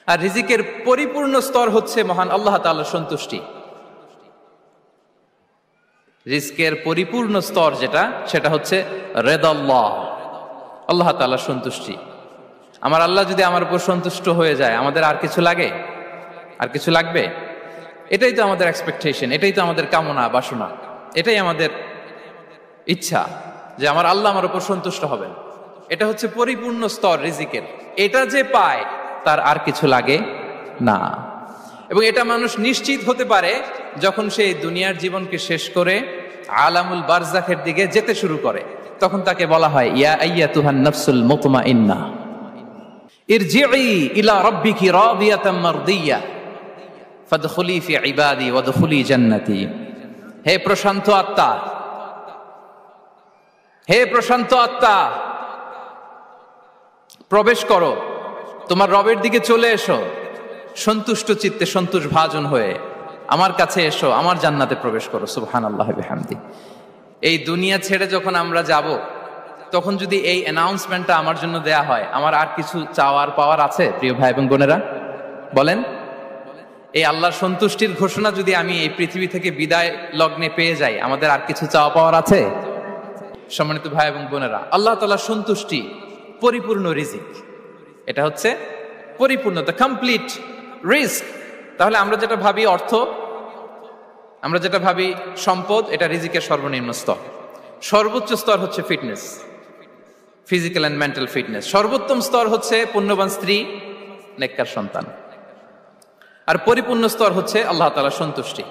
আর রিজিকের পরিপূর্ণ স্তর হচ্ছে মহান আল্লাহ তাআলার সন্তুষ্টি। রিজকের পরিপূর্ণ স্তর যেটা, সেটা হচ্ছে রিদাল্লাহ, আল্লাহ তাআলার সন্তুষ্টি। আমার আল্লাহ যদি আমার উপর সন্তুষ্ট হয়ে যায়, আমাদের আর কিছু লাগে? আর কিছু লাগবে? এটাই তো আমাদের এক্সপেকটেশন, এটাই তো আমাদের কামনা বাসনা, এটাই আমাদের ইচ্ছা যে আমার আল্লাহ আমার উপর সন্তুষ্ট হবেন। এটা হচ্ছে পরিপূর্ণ স্তর রিজিকের। এটা যে পায় তার আর কিছু লাগে না। এবং এটা মানুষ নিশ্চিত হতে পারে যখন সে দুনিয়ার জীবনকে শেষ করে আলামুল বারজাখের দিকে যেতে শুরু করে। তখন তাকে বলা হয়, ইয়া আইয়াতুহান নাফসুল মুতমাইন্না ইরজিই ইলা রাব্বিকি রাদিয়াতাম মারদিয়া ফাদখুলি ফি ইবাদি ওয়াদখুলি জান্নাতি। হে প্রশান্ত আত্মা, হে প্রশান্ত আত্মা, প্রবেশ করো, তোমার রবের দিকে চলে এসো, সন্তুষ্ট চিত্তে সন্তোষ ভাজন হয়ে আমার কাছে এসো, আমার জান্নাতে প্রবেশ করো। সুবহানাল্লাহ বিহামদি। এই দুনিয়া ছেড়ে যখন আমরা যাব, তখন যদি এই অ্যানাউন্সমেন্টটা আমার জন্য দেয়া হয়, আমার আর কিছু চাওয়ার পাওয়ার আছে? প্রিয় ভাই এবং বোনেরা বলেন, এই আল্লাহর সন্তুষ্টির ঘোষণা যদি আমি এই পৃথিবী থেকে বিদায় লগ্নে পেয়ে যাই, আমাদের আর কিছু চাওয়া পাওয়ার আছে? সম্মানিত ভাই এবং বোনেরা, আল্লাহ তাআলার সন্তুষ্টি পরিপূর্ণ রিজিক, এটা হচ্ছে পরিপূর্ণ, দ্য কমপ্লিট রিস্ক। তাহলে আমরা যেটা ভাবি অর্থ, আমরা যেটা ভাবি সম্পদ, এটা রিজিকের সর্বনিম্ন স্তর। সর্বোচ্চ স্তর হচ্ছে fitness, physical and mental fitness. সর্বোত্তম স্তর হচ্ছে পুণ্যবান স্ত্রী, নেককার সন্তান। আর পরিপূর্ণ স্তর হচ্ছে আল্লাহ তাআলার সন্তুষ্টি।